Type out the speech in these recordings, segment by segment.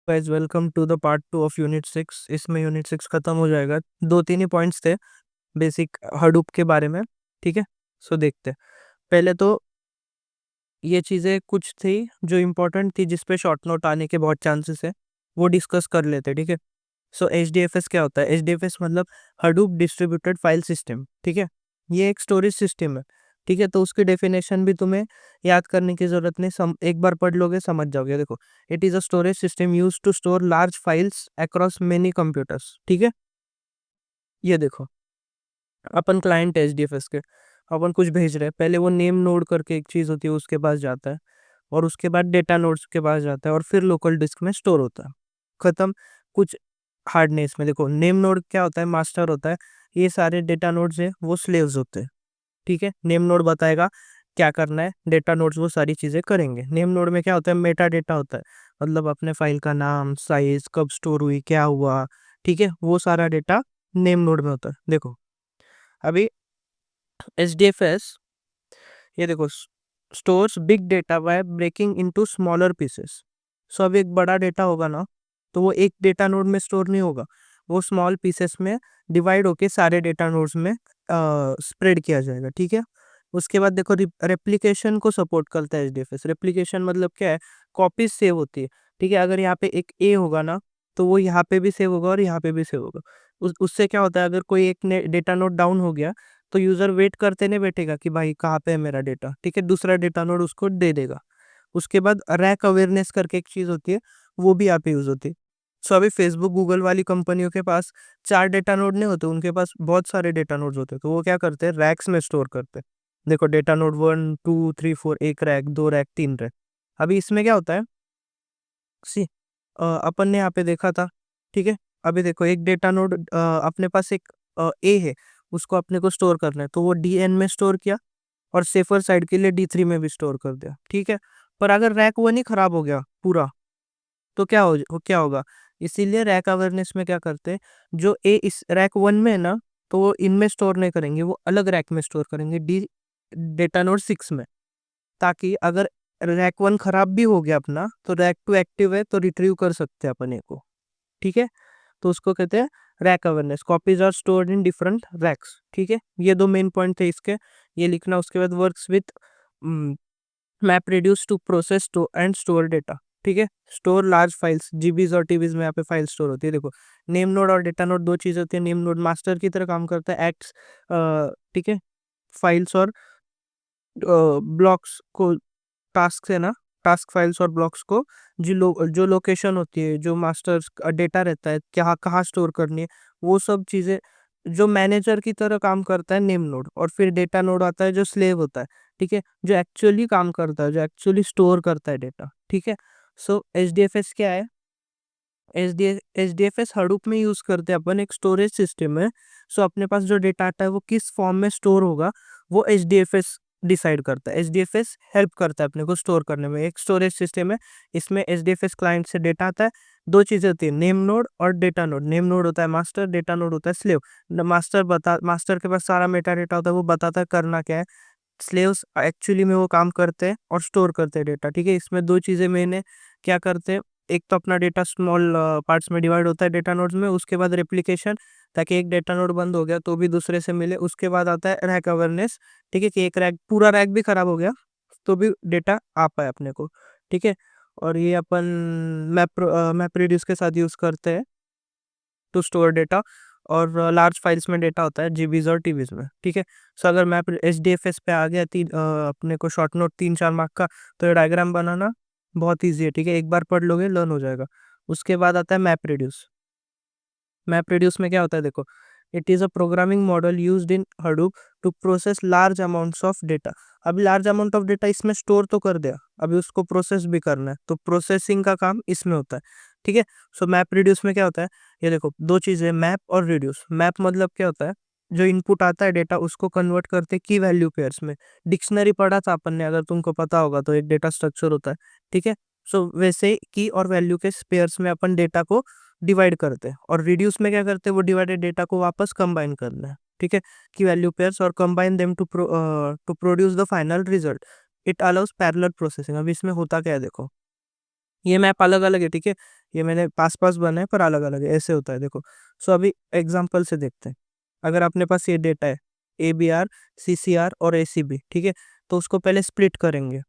Guys welcome to the part 2 of unit 6। इसमें unit 6 खत्म हो जाएगा। दो तीन ही पॉइंट्स थे बेसिक हडूप के बारे में। ठीक है, सो देखते हैं। पहले तो ये चीज़ें कुछ थी जो इम्पोर्टेंट थी, जिस पे शॉर्ट नोट आने के बहुत चांसेस है, वो डिस्कस कर लेते। ठीक है, सो HDFS क्या होता है? HDFS मतलब हडूप डिस्ट्रीब्यूटेड फाइल सिस्टम। ठीक है, ये एक स्टोरेज सिस्टम है। ठीक है, तो उसकी डेफिनेशन भी तुम्हें याद करने की जरूरत नहीं, एक बार पढ़ लोगे समझ जाओगे। देखो, it is a storage system use to store large files across many computers. ठीक है, ये देखो, अपन क्लाइंट HDFS के, अपन कुछ भेज रहे हैं, पहले वो नेम नोड करके एक चीज होती है, उसके पास जाता है, और उसके बाद डेटा नोड्स के पास जाता है, और फिर लोकल डिस्क में स्टोर होता है। खत्म। कुछ हार्डनेस में देखो, नेम नोड क्या होता है? मास्टर होता है। ये सारे डेटा नोड्स है वो स्लेव्स होते हैं। ठीक है, नेम नोड बताएगा क्या करना है, डेटा नोड्स वो सारी चीजें करेंगे। नेम नोड में क्या होता है? मेटा डेटा होता है, मतलब अपने फाइल का नाम, साइज, कब स्टोर हुई, क्या हुआ। ठीक है, वो सारा डेटा नेम नोड में होता है। देखो अभी HDFS, ये देखो, stores big data by breaking into smaller pieces. So अब एक बड़ा डेटा होगा ना, तो वो एक डेटा नोड में स्टोर नहीं होगा, वो स्मॉल पीसेस में डिवाइड होके सारे डेटा नोड्स में स्प्रेड किया जाएगा। ठीक है, उसके बाद देखो, रेप्लिकेशन को सपोर्ट करता है HDFS। रेप्लिकेशन मतलब क्या है? कॉपीज सेव होती है। ठीक है, अगर यहाँ पे एक ए होगा ना, तो वो यहाँ पे भी सेव होगा और यहाँ पे भी सेव होगा। उससे क्या होता है? अगर कोई एक डेटा नोड डाउन हो गया, तो यूजर वेट करते नहीं बैठेगा कि भाई कहाँ पे है मेरा डेटा। ठीक है, दूसरा डेटा नोड उसको दे देगा। उसके बाद रैक अवेयरनेस करके एक चीज होती है, वो भी यहाँ पे यूज होती है। सो अभी फेसबुक, गूगल वाली कंपनियों के पास चार डेटा नोड नहीं होते, उनके पास बहुत सारे डेटा नोड्स होते हैं, तो वो क्या करते हैं? रैक्स में स्टोर करते हैं। देखो, डेटा नोड 1 2 3 4, एक रैक, दो रैक, तीन रैक। अभी इसमें क्या होता है? सी अपन ने यहाँ पे देखा था। ठीक है, अभी देखो, एक डेटा नोड अपने पास एक ए है, उसको अपने को स्टोर करना है, तो वो DN में स्टोर किया, और सेफर साइड के लिए D3 में भी स्टोर कर दिया। ठीक है, पर अगर रैक वन ही खराब हो गया पूरा, तो क्या होगा? इसीलिए रैक अवेयरनेस में क्या करते हैं, जो ए इस रैक वन में है ना, तो वो इनमें स्टोर नहीं करेंगे, वो अलग रैक में स्टोर करेंगे, डेटा नोड 6 में, ताकि अगर रैक वन खराब भी हो गया अपना, तो रैक टू एक्टिव है, तो रिट्रीव कर सकते हैं अपने को। ठीक है, तो उसको कहते हैं rack awareness. Copies are stored in different racks. ठीक है, ये दो मेन पॉइंट थे इसके, ये लिखना। उसके बाद works with map reduce to process to and store data. ठीक है, स्टोर लार्ज फाइल्स, जीबीज और टीबीज में यहाँ पे फाइल स्टोर होती है। देखो, नेम नोड और डेटा नोड दो चीज होती है। नेम नोड मास्टर की तरह काम करता है, एक्ट्स, ठीक है, फाइल्स और ब्लॉक्स को, टास्क है ना, टास्क फाइल्स और ब्लॉक्स को, जो लोकेशन होती है, जो मास्टर डेटा रहता है, क्या कहाँ स्टोर करनी है, वो सब चीज़ें जो मैनेजर की तरह काम करता है नेम नोड। और फिर डेटा नोड आता है जो स्लेव होता है। ठीक है, जो एक्चुअली काम करता है, जो एक्चुअली स्टोर करता है डेटा। ठीक है, सो HDFS क्या है? HDFS हडूप में यूज करते हैं अपन, एक स्टोरेज सिस्टम है। सो अपने पास जो डेटा आता है वो किस फॉर्म में स्टोर होगा, वो HDFS डिसाइड करता है। HDFS हेल्प करता है अपने को स्टोर करने में। एक स्टोरेज सिस्टम है, इसमें HDFS क्लाइंट से डेटा आता है। दो चीजें होती है, नेम नोड और डेटा नोड। नेम नोड होता है मास्टर, डेटा नोड होता है स्लेव। मास्टर के पास सारा मेटा डेटा होता है, वो बताता है करना क्या है। स्लेव्स एक्चुअली में वो काम करते हैं और स्टोर करते हैं डेटा। ठीक है, इसमें दो चीजें मेन है। क्या करते हैं? एक तो अपना डेटा स्मॉल पार्ट्स में डिवाइड होता है डेटा नोड्स में, उसके बाद रेप्लिकेशन, ताकि एक डेटा नोड बंद हो गया तो भी दूसरे से मिले। उसके बाद आता है रैक अवेयरनेस। ठीक है, कि एक रैक, पूरा रैक भी खराब हो गया तो भी डेटा आ पाए अपने को। ठीक है, और ये अपन मैप रिड्यूस के साथ यूज करते हैं टू स्टोर डेटा। और लार्ज फाइल्स में डेटा होता है जीबीज और टीबीज में। ठीक है, सो अगर मैप HDFS पे आ गया अपने को शॉर्ट नोट 3 4 मार्क का, तो ये डायग्राम बनाना बहुत ईजी है। ठीक है, एक बार पढ़ लोगे लर्न हो जाएगा। उसके बाद आता है मैप रिड्यूस। मैप रिड्यूस में क्या होता है? देखो, it is a programming model used in Hadoop to process large amounts of data. अभी लार्ज अमाउंट ऑफ डेटा इसमें स्टोर तो कर दिया, अभी उसको प्रोसेस भी करना है, तो प्रोसेसिंग का काम इसमें होता है। ठीक है, सो मैप रिड्यूस में क्या होता है? ये देखो, दो चीजें, मैप और रिड्यूस। मैप मतलब क्या होता है? जो इनपुट आता है डेटा, उसको कन्वर्ट करते की वैल्यू पेयर्स में। डिक्शनरी पढ़ा था अपन ने, अगर तुमको पता होगा तो, एक डेटा स्ट्रक्चर होता है। ठीक है, सो वैसे की और वैल्यू के पेयर्स में अपन डेटा को डिवाइड करते हैं। और रिड्यूस में क्या करते हैं? वो डिवाइडेड डेटा को वापस कंबाइन करना है। ठीक है, की वैल्यू पेयर्स, और combine them to produce the final result. It allows parallel processing. अब इसमें होता क्या है? देखो, ये मैप अलग अलग है, ठीक है, ये मैंने पास पास बनाए पर अलग अलग है, ऐसे होता है देखो। सो अभी एग्जाम्पल से देखते हैं। अगर अपने पास ये डेटा है ABR, CCR और ACB, ठीक है, तो उसको पहले स्प्लिट करेंगे,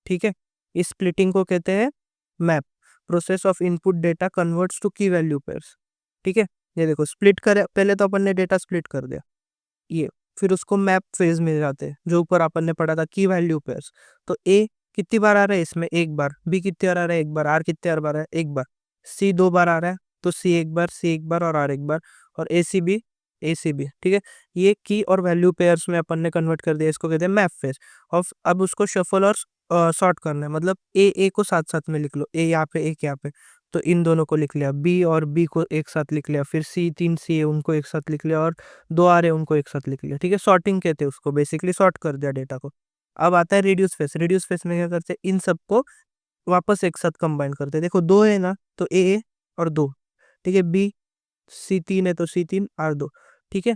ठीक है। इस स्प्लिटिंग को कहते हैं map, process of input data converts to key value pairs, ठीक है। ये देखो स्प्लिट करे, पहले तो अपन ने डेटा स्प्लिट कर दिया ये, फिर उसको मैप फेज में जाते हैं, जो ऊपर अपन ने पढ़ा था की वैल्यू पेयर्स। तो ए कितनी बार आ रहा है इसमें, एक बार, बी कितनी बार आ रहा है, एक बार, आर कितने बार आ रहा है, एक बार, सी दो बार आ रहा है, तो सी एक बार, सी एक बार और आर एक बार, और ए सी बी, ठीक है। ये की और वैल्यू पेयर्स में अपन ने कन्वर्ट कर दिया, इसको कहते हैं मैप फेज। और अब उसको शफल और सॉर्ट करना है, मतलब ए को साथ साथ में लिख लो, ए यहाँ पे, एक यहाँ पे, तो इन दोनों को लिख लिया, बी और बी को एक साथ लिख लिया, फिर सी, तीन सी है उनको एक साथ लिख लिया, और दो आ रहे हैं उनको एक साथ लिख लिया, ठीक है। सॉर्टिंग कहते हैं उसको, बेसिकली सॉर्ट कर दिया डेटा को। अब आता है रिड्यूस फेस। रिड्यूस फेस में क्या करते हैं, इन सबको वापस एक साथ कंबाइन करते हैं। देखो दो है ना, तो ए और दो, ठीक है, बी, सी तीन है तो सी तीन, आर दो, ठीक है,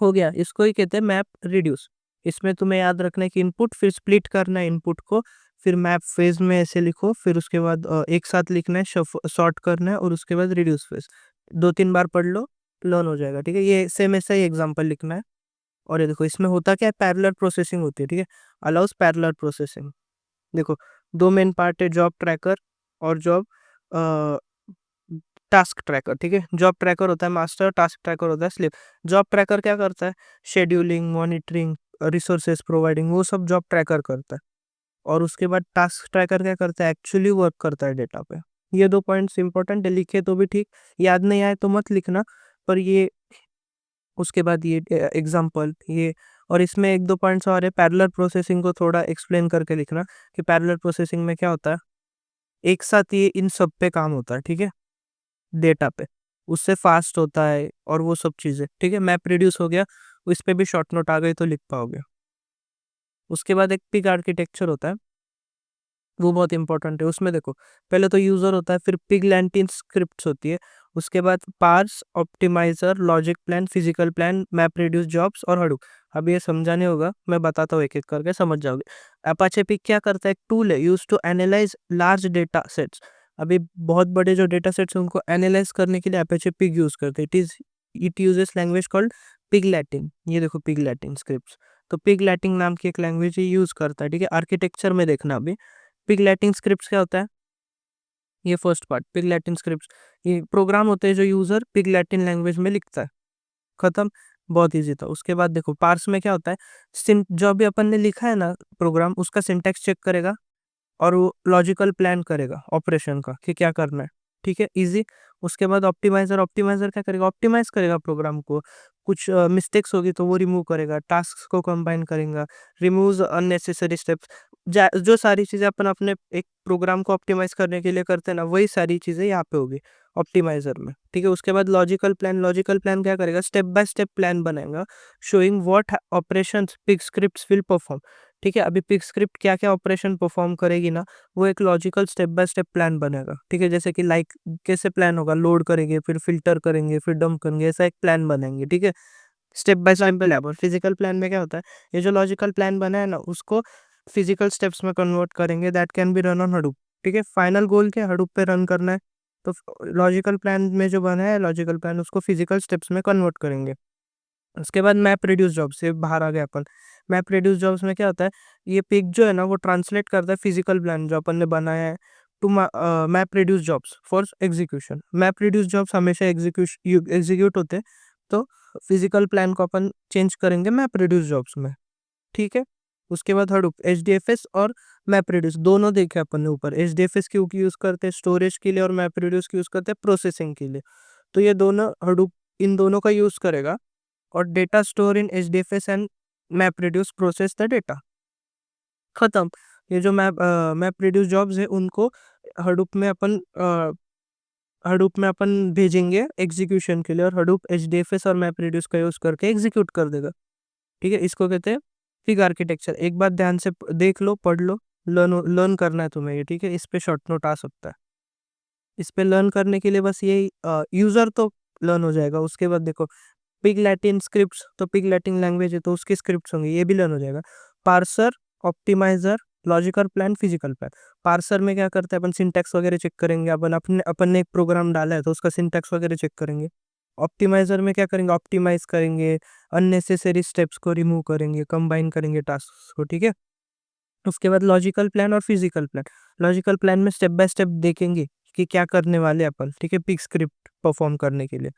हो गया। इसको ही कहते हैं मैप रिड्यूस। इसमें तुम्हें याद रखना है कि इनपुट, फिर स्प्लिट करना है इनपुट को, फिर मैप फेज में ऐसे लिखो, फिर उसके बाद एक साथ लिखना है, सॉर्ट करना है, और उसके बाद रिड्यूस फेज। दो तीन बार पढ़ लो, लर्न हो जाएगा, ठीक है। ये सेम ऐसा ही एग्जांपल लिखना है। और ये देखो इसमें होता क्या है, पैरेलल प्रोसेसिंग होती है, ठीक है, अलाउस पैरेलल प्रोसेसिंग। देखो दो मेन पार्ट है, जॉब ट्रैकर और जॉब टास्क ट्रैकर, ठीक है। जॉब ट्रैकर होता है मास्टर, टास्क ट्रैकर होता है स्लेव। जॉब ट्रैकर क्या करता है, शेड्यूलिंग, मॉनिटरिंग, रिसोर्सेज प्रोवाइडिंग, वो सब जॉब ट्रैकर करता है। और उसके बाद टास्क ट्रैकर क्या करता है, एक्चुअली वर्क करता है डेटा पे। ये दो पॉइंट्स इंपॉर्टेंट है, लिखे तो भी ठीक, याद नहीं आए तो मत लिखना, पर ये, उसके बाद ये एग्जांपल ये, और इसमें एक दो पॉइंट्स और है। पैरेलल प्रोसेसिंग को थोड़ा एक्सप्लेन करके लिखना कि पैरेलल प्रोसेसिंग में क्या होता है, एक साथ ये इन सब पे काम होता है, ठीक है, डेटा पे, उससे फास्ट होता है और वो सब चीज़ें, ठीक है। मैप रिड्यूस हो गया, इस पे भी शॉर्ट नोट आ गई तो लिख पाओगे। उसके बाद एक पिग आर्किटेक्चर होता है, वो बहुत इंपॉर्टेंट है। उसमें देखो पहले तो यूजर होता है, फिर पिग लैंटिन स्क्रिप्ट्स होती है, उसके बाद parse, optimizer, logic plan, physical plan, map reduce jobs और हडूप। अब ये समझाने होगा, मैं बताता हूँ एक एक करके, समझ जाओगे। अपाचे पिग क्या करता है, एक टूल है use to analyze large data sets. अभी बहुत बड़े जो डेटा सेट्स हैं उनको एनालाइज करने के लिए अपाचे पिग यूज करते हैं। It uses language called pig Latin. ये देखो पिग लैटिन स्क्रिप्ट, तो पिग लैटिन नाम की एक लैंग्वेज ये यूज करता है, ठीक है। आर्किटेक्चर में देखना अभी, पिग लैटिन स्क्रिप्ट्स क्या होता है, ये first part, pig Latin scripts ये प्रोग्राम होते हैं जो यूजर पिग लैटिन लैंग्वेज में लिखता है, खत्म, बहुत इजी था। उसके बाद देखो पार्स में क्या होता है, जो भी अपन ने लिखा है ना प्रोग्राम, उसका सिंटैक्स चेक करेगा और वो लॉजिकल प्लान करेगा ऑपरेशन का कि क्या करना है, ठीक है, इजी। उसके बाद ऑप्टिमाइजर, ऑप्टिमाइजर क्या करेगा, ऑप्टिमाइज करेगा प्रोग्राम को, कुछ मिस्टेक्स होगी तो वो रिमूव करेगा, टास्क को कंबाइन करेगा, रिमूव अननेसेसरी स्टेप्स। जो सारी चीजें अपन अपने एक प्रोग्राम को ऑप्टिमाइज करने के लिए करते हैं ना, वही सारी चीजें यहाँ पे होगी ऑप्टिमाइजर में, ठीक है। उसके बाद लॉजिकल प्लान, लॉजिकल प्लान क्या करेगा, स्टेप बाय स्टेप प्लान बनाएगा, showing what operations pig scripts will perform, ठीक है। अभी पिग स्क्रिप्ट क्या क्या ऑपरेशन परफॉर्म करेगी ना, वो एक logical step by step plan बनेगा, ठीक है। जैसे कि लाइक कैसे प्लान होगा, लोड करेंगे, फिर फिल्टर करेंगे, फिर डंप करेंगे, ऐसा एक प्लान बनाएंगे, ठीक है, स्टेप बाय स्टेप प्लान। और फिजिकल प्लान में क्या होता है, ये जो लॉजिकल प्लान बना है ना, उसको फिजिकल स्टेप्स में कन्वर्ट करेंगे, that can be run on Hadoop, ठीक है। फाइनल गोल क्या, हडूप पे रन करना है, तो लॉजिकल प्लान में जो बना है लॉजिकल प्लान, उसको फिजिकल स्टेप्स में कन्वर्ट करेंगे। उसके बाद मैप रिड्यूस जॉब से बाहर आ गया अपन। मैप रिड्यूस जॉब्स में क्या होता है, ये पिक जो है ना वो ट्रांसलेट करता है फिजिकल प्लान जो अपन ने बनाया है to map reduce jobs for execution. Map reduce jobs हमेशा एग्जीक्यूट होते हैं, तो फिजिकल प्लान को अपन चेंज करेंगे मैप रिड्यूस जॉब्स में, ठीक है। उसके बाद हडूप, HDFS और मैप रिड्यूस दोनों देखे अपन ने ऊपर। HDFS क्यों यूज करते हैं, स्टोरेज के लिए, और मैप रिड्यूस की यूज करते हैं प्रोसेसिंग के लिए। तो ये दोनों हडूप इन दोनों का यूज करेगा, और data store in HDFS and map reduce process the data, खत्म। ये जो मैप रिड्यूस जॉब्स है उनको हडूप में अपन भेजेंगे एग्जीक्यूशन के लिए, और हडूप HDFS और मैप रिड्यूस का यूज करके एग्जीक्यूट कर देगा, ठीक है। इसको कहते हैं फिग आर्किटेक्चर। एक बार ध्यान से देख लो, पढ़ लो, लर्न करना है तुम्हें ये, ठीक है। इस पे शॉर्ट नोट आ सकता है। इस पे लर्न करने के लिए बस ये यूजर तो लर्न हो जाएगा। उसके बाद देखो पिग लैटिन स्क्रिप्ट्स, तो पिग लैटिन लैंग्वेज है तो उसकी स्क्रिप्ट्स होंगी, ये भी लर्न हो जाएगा। Parser, optimizer, logical plan, physical plan. Parser में क्या करते हैं अपन, सिंटैक्स वगैरह चेक करेंगे, अपन ने एक प्रोग्राम डाला है तो उसका सिंटैक्स वगैरह चेक करेंगे। ऑप्टिमाइजर में क्या करेंगे, ऑप्टिमाइज करेंगे, अननेसेसरी स्टेप्स को रिमूव करेंगे, कंबाइन करेंगे टास्क को, ठीक है। उसके बाद लॉजिकल प्लान और फिजिकल प्लान। लॉजिकल प्लान में स्टेप बाय स्टेप देखेंगे कि क्या करने वाले अपन, ठीक है, पिक स्क्रिप्ट परफॉर्म करने के लिए,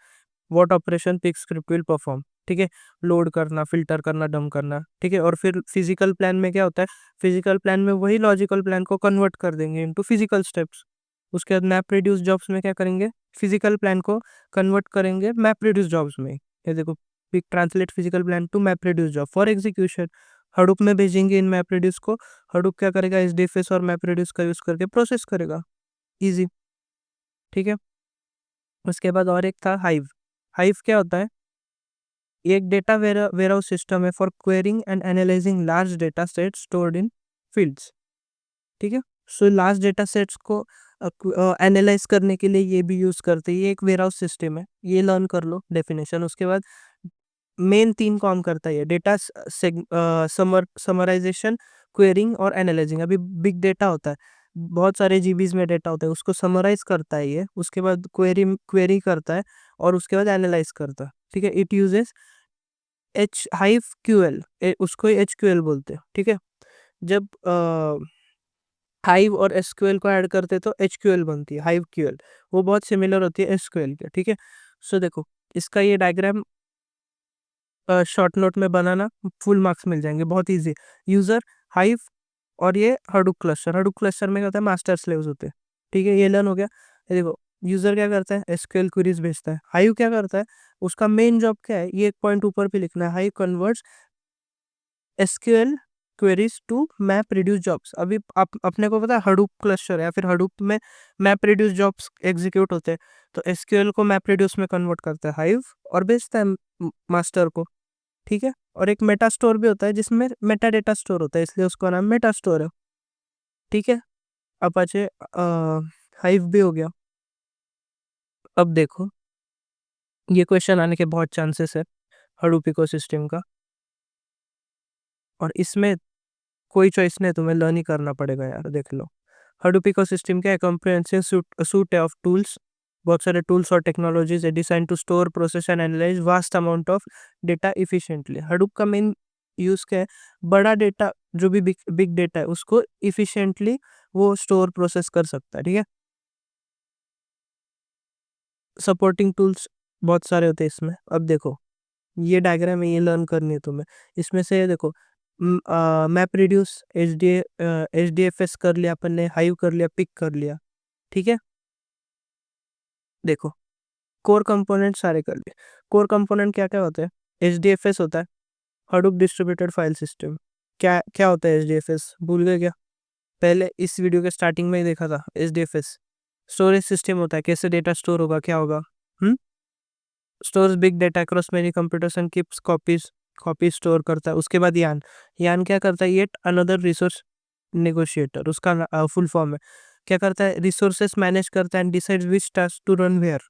what operation Pig script will perform, ठीक है, लोड करना, फिल्टर करना, डंप करना, ठीक है। और फिर फिजिकल प्लान में क्या होता है, फिजिकल प्लान में वही लॉजिकल प्लान को कन्वर्ट कर देंगे इनटू फिजिकल स्टेप्स। उसके बाद मैप रिड्यूस जॉब्स में क्या करेंगे, फिजिकल प्लान को कन्वर्ट करेंगे मैप रिड्यूस जॉब्स में। ये देखो, Pig translate physical plan to map reduce job for execution. Hadoop में भेजेंगे इन मैप रिड्यूस को, हडूप क्या करेगा, एचडीएफएस और मैप रिड्यूस का यूज करके प्रोसेस करेगा, इजी, ठीक है। उसके बाद और एक था हाइव। हाइव क्या होता है, ये एक डेटा वेयरहाउस सिस्टम है for quarrying and analysing large data set stored in fields, ठीक है। सो लार्ज डेटा सेट्स को एनालाइज करने के लिए ये भी यूज करते हैं, ये एक वेयरहाउस सिस्टम है, ये लर्न कर लो डेफिनेशन। उसके बाद मेन 3 काम करता है ये, डेटा समराइजेशन, क्वेरिंग और एनालाइजिंग। अभी बिग डेटा होता है, बहुत सारे जीबीज में डेटा होता है, उसको समराइज करता है ये, उसके बाद क्वेरी करता है, और उसके बाद एनालाइज करता है, ठीक है। It uses H hive QL, उसको एच क्यूएल बोलते हैं, ठीक है। जब हाइव और एसक्यूएल को ऐड करते हैं तो एच क्यूएल बनती है, हाइव क्यूएल, वो बहुत सिमिलर होती है एसक्यूएल के, ठीक है। सो देखो, इसका ये डायग्राम शॉर्ट नोट में बनाना, फुल मार्क्स मिल जाएंगे, बहुत इजी। यूजर, हाइव और ये हडूप क्लस्टर। हडूप क्लस्टर में क्या होता है, मास्टर स्लेव्स होते हैं, ठीक है, ये लर्न हो गया। ये देखो, यूजर क्या करता है, एसक्यूएल क्वेरीज भेजता है। हाइव क्या करता है, उसका मेन जॉब क्या है, ये एक पॉइंट ऊपर भी लिखना है, Hive converts SQL queries to map reduce jobs. अभी आप अपने को पता है हडूप क्लस्टर या फिर हडूप में मैप रिड्यूस जॉब्स एग्जीक्यूट होते हैं, तो एसक्यूएल को मैप रिड्यूस में कन्वर्ट करता है हाइव और भेजता है मास्टर को, ठीक है। और एक मेटा स्टोर भी होता है जिसमें मेटा डेटा स्टोर होता है, इसलिए उसका नाम मेटा स्टोर है, ठीक है। अपाचे हाइव भी हो गया। अब देखो, ये क्वेश्चन आने के बहुत चांसेस है हडूप इकोसिस्टम का, और इसमें कोई चॉइस नहीं, तुम्हें लर्न ही करना पड़ेगा यार, देख लो। हडूप इकोसिस्टम क्या है, कॉम्प्रिहेंसिव सूट है ऑफ टूल्स, बहुत सारे टूल्स और टेक्नोलॉजीज है design to store, process and analyze vast amount of data efficiently. Hadoop का मेन यूज क्या है, बड़ा डेटा, जो भी बिग डेटा है उसको इफिशिएंटली वो स्टोर प्रोसेस कर सकता है, ठीक है। सपोर्टिंग टूल्स बहुत सारे होते हैं इसमें। अब देखो, ये डायग्राम है, ये लर्न करनी है तुम्हें। इसमें से देखो, map reduce, H D F S कर लिया अपन ने, हाइव कर लिया, पिक कर लिया, ठीक है। देखो, कोर कंपोनेंट सारे कर लिए। कोर कंपोनेंट क्या क्या होते हैं, एच डी एफ एस होता है, हडूप डिस्ट्रीब्यूटेड फाइल सिस्टम। क्या क्या होता है एच डी एफ एस, भूल गए क्या, पहले इस वीडियो के स्टार्टिंग में ही देखा था। H D F S storage system होता है, कैसे डेटा स्टोर होगा, क्या होगा, stores big data across many computers and keeps copy store करता है। उसके बाद यान, यान क्या करता है, येट अनदर रिसोर्स नेगोशिएटर, उसका फुल फॉर्म है। क्या करता है, रिसोर्सेस मैनेज करता है and decide which task to run where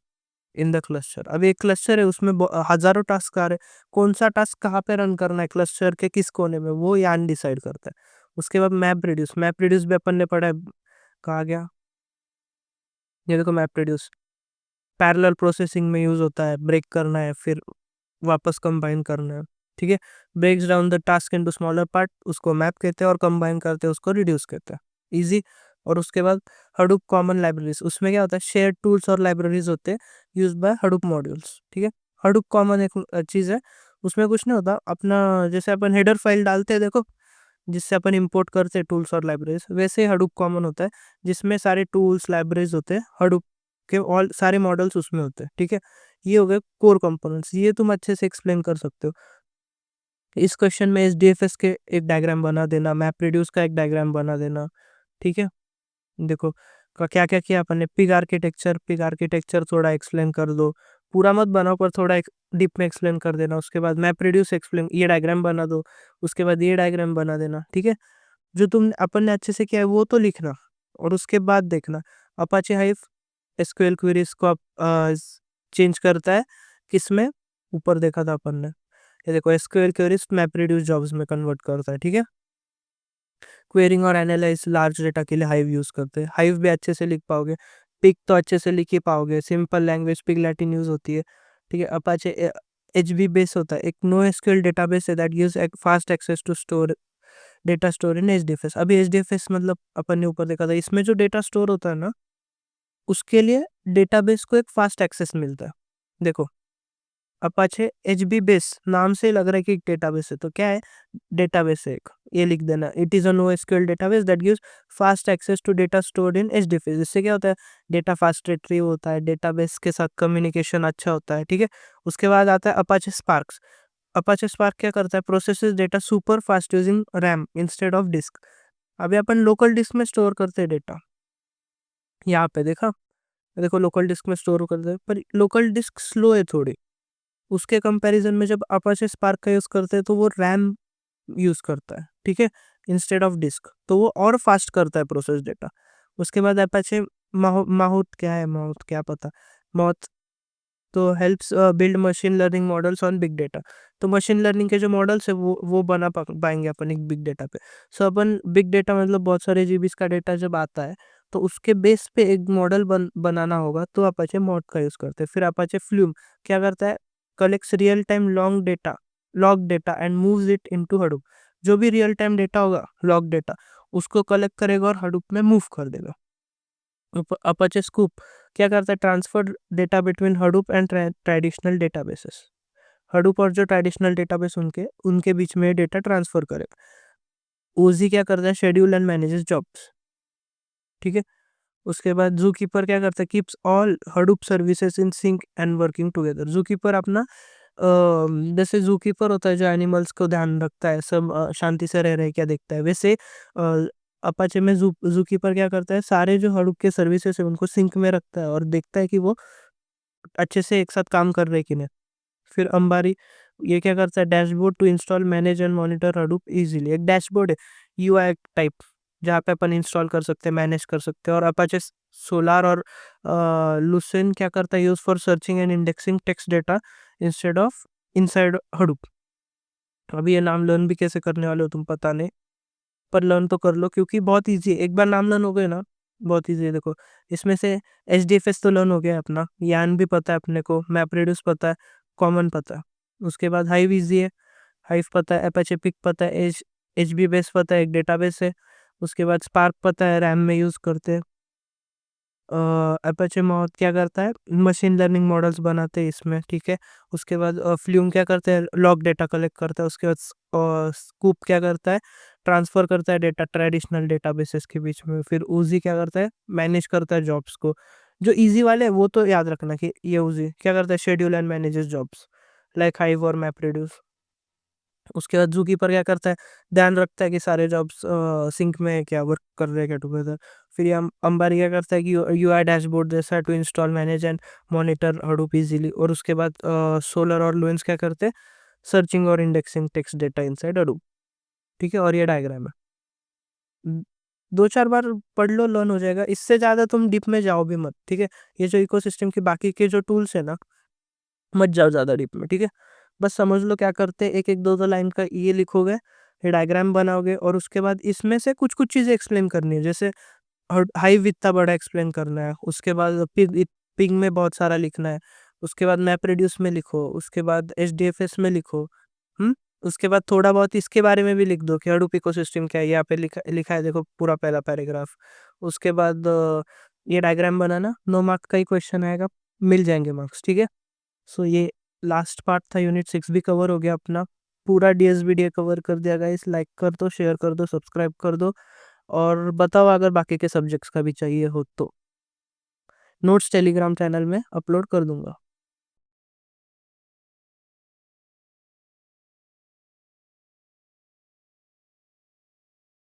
in the cluster. अब एक क्लस्टर है, उसमें हजारों टास्क आ रहे हैं, कौन सा टास्क कहाँ पे रन करना है क्लस्टर के किस कोने में, वो यान डिसाइड करता है। उसके बाद मैप रिड्यूस, मैप रिड्यूस भी अपन ने पढ़ा है, कहा गया, ये देखो मैप रिड्यूस पैरेलल प्रोसेसिंग में यूज होता है, ब्रेक करना है फिर वापस कंबाइन करना है, ठीक है। Breaks down the task into smaller part, उसको मैप कहते हैं, और कंबाइन करते हैं उसको रिड्यूस कहते हैं, इजी। और उसके बाद हडूप कॉमन लाइब्रेरीज, उसमें क्या होता है, शेयर टूल्स और लाइब्रेरीज होते हैं यूज बाय हडूप मॉड्यूल्स, ठीक है। हडूप कॉमन एक चीज है, उसमें कुछ नहीं होता अपना, जैसे अपन हेडर फाइल डालते हैं देखो, जिससे अपन इंपोर्ट करते हैं टूल्स और लाइब्रेरीज, वैसे ही हडूप कॉमन होता है, जिसमें सारे टूल्स लाइब्रेरीज होते हैं, हडूप के ऑल सारे मॉडल्स उसमें होते हैं, ठीक है। ये हो गए कोर कंपोनेंट्स, ये तुम अच्छे से एक्सप्लेन कर सकते हो। इस क्वेश्चन में एचडीएफएस के एक डायग्राम बना देना, मैप रिड्यूस का एक डायग्राम बना देना, ठीक है। देखो, क्या क्या किया अपन ने, पिग आर्किटेक्चर थोड़ा एक्सप्लेन कर दो, पूरा मत बनाओ पर थोड़ा एक डीप में एक्सप्लेन कर देना। उसके बाद मैप रिड्यूस एक्सप्लेन, ये डायग्राम बना दो, उसके बाद ये डायग्राम बना देना, ठीक है। जो तुम अपन ने अच्छे से किया है वो तो लिखना, और उसके बाद देखना अपाचे हाइव एसक्यूएल क्वेरीज को आप चेंज करता है किसमें, ऊपर देखा था अपन ने, ये देखो SQL queries map reduce jobs में कन्वर्ट करता है, ठीक है। क्वेरिंग और एनालाइज लार्ज डेटा के लिए हाइव यूज करते हैं। हाइव भी अच्छे से लिख पाओगे, पिग तो अच्छे से लिख ही पाओगे, simple language pig Latin use होती है, ठीक है। अपाचे एचबी बेस होता है, एक नो एसक्यूएल डेटाबेस है that gives fast access to store data store in HDFS. अभी एचडीएफएस मतलब अपन ने ऊपर देखा था, इसमें जो डेटा स्टोर होता है ना, उसके लिए डेटाबेस को एक फास्ट एक्सेस मिलता है। देखो, अपाचे एचबी बेस नाम से लग रहा है कि एक डेटाबेस है, तो क्या है, डेटाबेस है एक, ये लिख देना, it is a no SQL database that gives fast access to data stored in HDFS. इससे क्या होता है, डेटा फास्ट रिट्रीव होता है, डेटाबेस के साथ कम्युनिकेशन अच्छा होता है, ठीक है। उसके बाद आता है अपाचे स्पार्क्स। अपाचे स्पार्क क्या करता है, processes data super fast using RAM instead of disk. अभी अपन लोकल डिस्क में स्टोर करते हैं डेटा, यहाँ पे देखा, देखो लोकल डिस्क में स्टोर करते हैं, पर लोकल डिस्क स्लो है थोड़ी, उसके कंपैरिजन में जब अपाचे स्पार्क का यूज करते हैं तो वो रैम यूज करता है, ठीक है, इंस्टेड ऑफ डिस्क, तो वो और फास्ट करता है प्रोसेस डेटा। उसके बाद अपाचे माहूत, क्या है माहूत, क्या पता, माउथ, तो helps build machine learning models on big data. तो मशीन लर्निंग के जो मॉडल्स है वो बना पाएंगे अपन एक बिग डेटा पे। सो अपन बिग डेटा मतलब बहुत सारे जीबीस का डेटा जब आता है, तो उसके बेस पे एक मॉडल बनाना होगा, तो अपाचे मॉड का यूज करते हैं। फिर अपाचे फ्लूम क्या करता है, collects real time log data and moves it into Hadoop. जो भी रियल टाइम डेटा होगा, लॉग डेटा, उसको कलेक्ट करेगा और हडूप में मूव कर देगा। अपाचे स्कूप क्या करता है, transfer data between Hadoop and traditional databases. Hadoop और जो ट्रेडिशनल डेटाबेस उनके उनके बीच में डेटा ट्रांसफर करेगा। ओजी क्या करता है, शेड्यूल एंड मैनेजेस जॉब्स, ठीक है। उसके बाद जू कीपर क्या करता है, keeps all Hadoop services in sync and working together. जू कीपर अपना जैसे जू कीपर होता है जो एनिमल्स को ध्यान रखता है, सब शांति से रह रहे हैं क्या देखता है, वैसे अपाचे में जू कीपर क्या करता है, सारे जो हडूप के सर्विसेज है उनको सिंक में रखता है और देखता है कि वो अच्छे से एक साथ काम कर रहे हैं कि नहीं। फिर अंबारी ये क्या करता है, dashboard to install manage and monitor Hadoop easily. एक डैशबोर्ड है, यूआई टाइप, जहाँ पे अपन इंस्टॉल कर सकते हैं, मैनेज कर सकते हैं। और अपाचे सोलार और लुसेन क्या करता है, use for searching and indexing text data instead of inside Hadoop. अभी ये नाम लर्न भी कैसे करने वाले हो तुम पता नहीं, पर लर्न तो कर लो क्योंकि बहुत ईजी है, एक बार नाम लर्न हो गए ना, बहुत ईजी है। देखो, इसमें से एच डी एफ एस तो लर्न हो गया अपना, यान भी पता है अपने को, मैप रेडियस पता है, कॉमन पता है। उसके बाद हाइव ईजी है, हाइव पता है, एपाचे पिक पता है, एच बी बेस पता है, एक डेटाबेस है। उसके बाद स्पार्क पता है, रैम में यूज़ करते हैं। अपाचे माउथ क्या करता है, मशीन लर्निंग मॉडल्स बनाते हैं इसमें, ठीक है। उसके बाद फ्लूम क्या करते हैं, लॉग डेटा कलेक्ट करता है। उसके बाद स्कूप क्या करता है, ट्रांसफर करता है डेटा ट्रेडिशनल डेटाबेसेस के बीच में। फिर ऊजी क्या करता है, मैनेज करता है जॉब्स को। जो इजी वाले हैं वो तो याद रखना कि ये ऊजी क्या करता है, schedule and manages jobs like hive और मैप रेड्यूस। उसके बाद ज़ूकीपर क्या करता है, ध्यान रखता है कि सारे जॉब्स सिंक में है क्या, वर्क कर रहे हैं क्या टुगेदर। फिर ये अंबारी क्या करता है कि यूआई डैशबोर्ड जैसा to install manage and monitor Hadoop easily. और उसके बाद सोलर और लुएंस क्या करते हैं, सर्चिंग और indexing text data inside Hadoop, ठीक है। और ये डायग्राम है, 2-4 बार पढ़ लो, लर्न हो जाएगा। इससे ज़्यादा तुम डीप में जाओ भी मत, ठीक है। ये जो इकोसिस्टम की बाकी के जो टूल्स है ना, मत जाओ ज़्यादा डीप में, ठीक है। बस समझ लो क्या करते हैं, एक एक दो दो लाइन का ये लिखोगे, ये डायग्राम बनाओगे, और उसके बाद इसमें से कुछ कुछ चीज़ें एक्सप्लेन करनी है। जैसे हाइव इतना बड़ा एक्सप्लेन करना है, उसके बाद पिग में बहुत सारा लिखना है, उसके बाद मैप रेड्यूस में लिखो, उसके बाद एचडीएफएस में लिखो। उसके बाद थोड़ा बहुत इसके बारे में भी लिख दो कि हडूप इकोसिस्टम क्या है, यहाँ पे लिखा लिखा है देखो पूरा पहला पैराग्राफ। उसके बाद ये डायग्राम बनाना, 9 मार्क का ही क्वेश्चन आएगा, मिल जाएंगे मार्क्स, ठीक है। सो ये लास्ट पार्ट था, यूनिट 6 भी कवर हो गया अपना, पूरा डीएसबीडीए कवर कर दिया। गाइस लाइक कर दो, शेयर कर दो, सब्सक्राइब कर दो, और बताओ अगर बाकी के सब्जेक्ट्स का भी चाहिए हो तो। नोट्स टेलीग्राम चैनल में अपलोड कर दूंगा।